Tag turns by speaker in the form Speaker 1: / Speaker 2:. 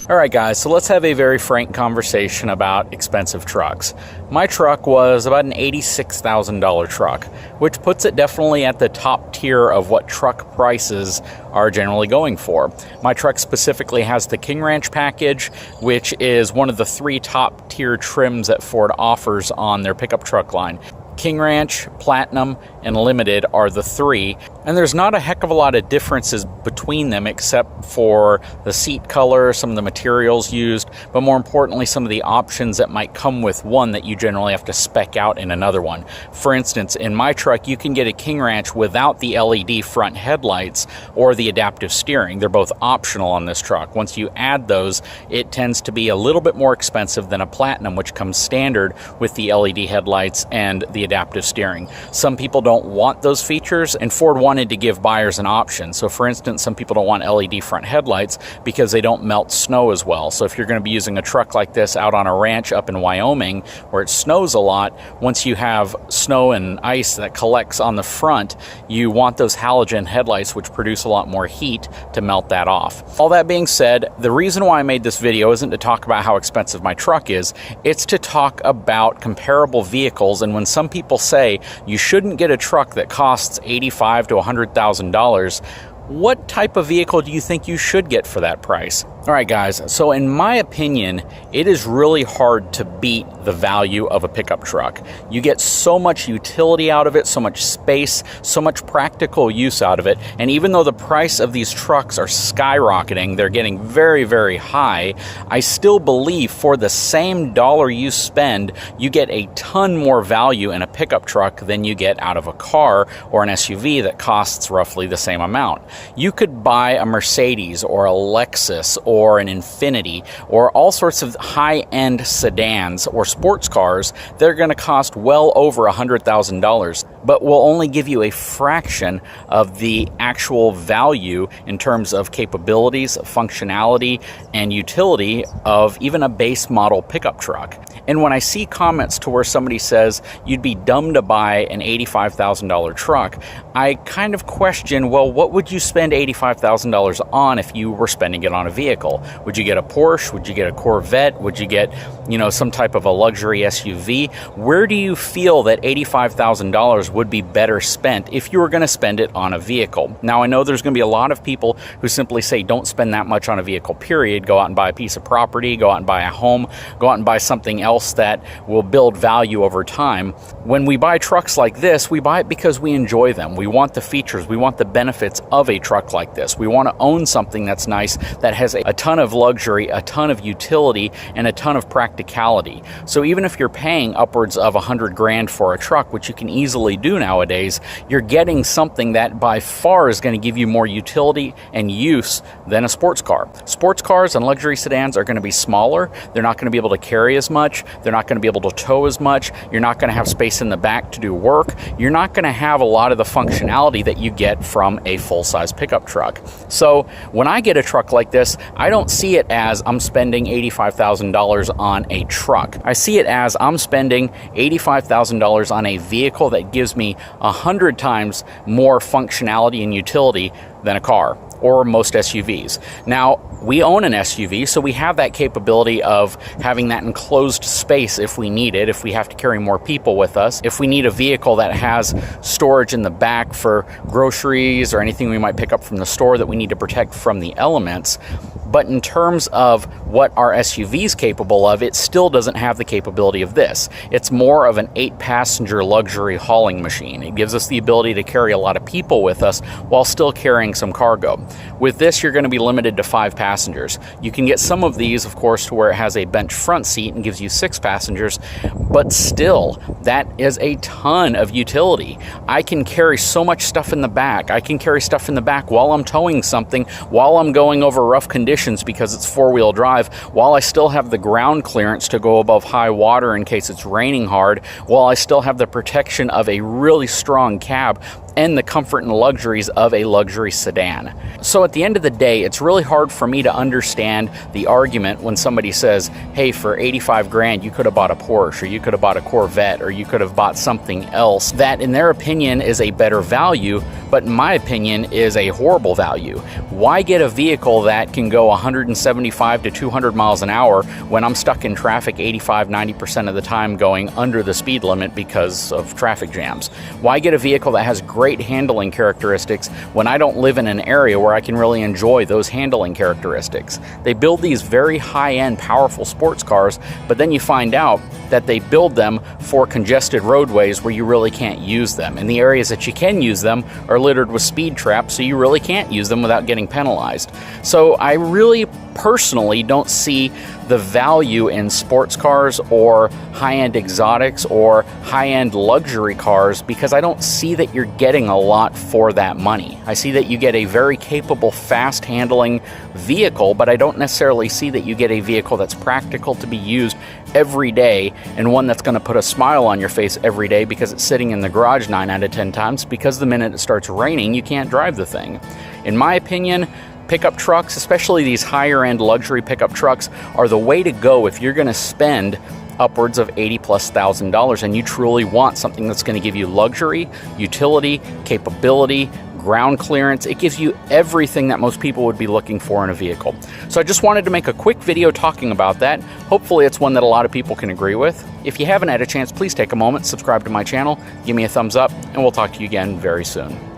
Speaker 1: All right, guys, so let's have a very frank conversation about expensive trucks. My truck was about an $86,000 truck, which puts it definitely at the top tier of what truck prices are generally going for. My truck specifically has the King Ranch package, which is one of the 3 top tier trims that Ford offers on their pickup truck line. King Ranch, Platinum, and Limited are the 3, and there's not a heck of a lot of differences between them except for the seat color, some of the materials used, but more importantly, some of the options that might come with one that you generally have to spec out in another one. For instance, in my truck, you can get a King Ranch without the LED front headlights or the adaptive steering. They're both optional on this truck. Once you add those, it tends to be a little bit more expensive than a Platinum, which comes standard with the LED headlights and the adaptive steering. Some people don't want those features, and Ford wanted to give buyers an option. So for instance, some people don't want LED front headlights because they don't melt snow as well. So if you're going to be using a truck like this out on a ranch up in Wyoming where it snows a lot, once you have snow and ice that collects on the front, you want those halogen headlights, which produce a lot more heat, to melt that off. All that being said, the reason why I made this video isn't to talk about how expensive my truck is, it's to talk about comparable vehicles. And when some people say you shouldn't get a truck that costs $85,000 to $100,000, what type of vehicle do you think you should get for that price? All right, guys, so in my opinion, it is really hard to beat the value of a pickup truck. You get so much utility out of it, so much space, so much practical use out of it, and even though the price of these trucks are skyrocketing, they're getting very, very high, I still believe for the same dollar you spend, you get a ton more value in a pickup truck than you get out of a car or an SUV that costs roughly the same amount. You could buy a Mercedes or a Lexus or an Infiniti or all sorts of high-end sedans or sports cars that are going to cost well over $100,000, but will only give you a fraction of the actual value in terms of capabilities, functionality, and utility of even a base model pickup truck. And when I see comments to where somebody says you'd be dumb to buy an $85,000 truck, I kind of question, well, what would you spend $85,000 on if you were spending it on a vehicle? Would you get a Porsche? Would you get a Corvette? Would you get, some type of a luxury SUV? Where do you feel that $85,000 would be better spent if you were going to spend it on a vehicle? Now, I know there's going to be a lot of people who simply say don't spend that much on a vehicle, period. Go out and buy a piece of property, go out and buy a home, go out and buy something else that will build value over time. When we buy trucks like this, we buy it because we enjoy them. We want the features, we want the benefits of a truck like this. We want to own something that's nice, that has a ton of luxury, a ton of utility, and a ton of practicality. So even if you're paying upwards of $100,000 for a truck, which you can easily do nowadays, you're getting something that by far is going to give you more utility and use than a sports car. Sports cars and luxury sedans are going to be smaller. They're not going to be able to carry as much. They're not going to be able to tow as much. You're not going to have space in the back to do work. You're not going to have a lot of the functionality that you get from a full-size pickup truck. So when I get a truck like this, I don't see it as I'm spending $85,000 on a truck. I see it as I'm spending $85,000 on a vehicle that gives me 100 times more functionality and utility than a car or most SUVs. Now, we own an SUV, so we have that capability of having that enclosed space if we need it, if we have to carry more people with us, if we need a vehicle that has storage in the back for groceries or anything we might pick up from the store that we need to protect from the elements. But in terms of what our SUV is capable of, it still doesn't have the capability of this. It's more of an 8-passenger luxury hauling machine. It gives us the ability to carry a lot of people with us while still carrying some cargo. With this, you're going to be limited to 5 passengers. You can get some of these, of course, to where it has a bench front seat and gives you 6 passengers, but still, that is a ton of utility. I can carry so much stuff in the back. I can carry stuff in the back while I'm towing something, while I'm going over rough conditions because it's 4-wheel drive, while I still have the ground clearance to go above high water in case it's raining hard, while I still have the protection of a really strong cab and the comfort and luxuries of a luxury sedan. So at the end of the day, it's really hard for me to understand the argument when somebody says, hey, for 85 grand, you could have bought a Porsche, or you could have bought a Corvette, or you could have bought something else that in their opinion is a better value, but in my opinion is a horrible value. Why get a vehicle that can go 175 to 200 miles an hour when I'm stuck in traffic 85-90% of the time going under the speed limit because of traffic jams? Why get a vehicle that has great handling characteristics when I don't live in an area where I can really enjoy those handling characteristics? They build these very high-end, powerful sports cars, but then you find out that they build them for congested roadways where you really can't use them. And the areas that you can use them are littered with speed traps, so you really can't use them without getting penalized. So I really personally don't see the value in sports cars or high-end exotics or high-end luxury cars, because I don't see that you're getting a lot for that money. I see that you get a very capable, fast-handling vehicle, but I don't necessarily see that you get a vehicle that's practical to be used every day and one that's going to put a smile on your face every day because it's sitting in the garage 9 out of 10 times, because the minute it starts raining, you can't drive the thing. In my opinion, pickup trucks, especially these higher end luxury pickup trucks, are the way to go if you're going to spend upwards of $80,000+ and you truly want something that's going to give you luxury, utility, capability, ground clearance. It gives you everything that most people would be looking for in a vehicle. So I just wanted to make a quick video talking about that. Hopefully it's one that a lot of people can agree with. If you haven't had a chance, please take a moment, subscribe to my channel, give me a thumbs up, and we'll talk to you again very soon.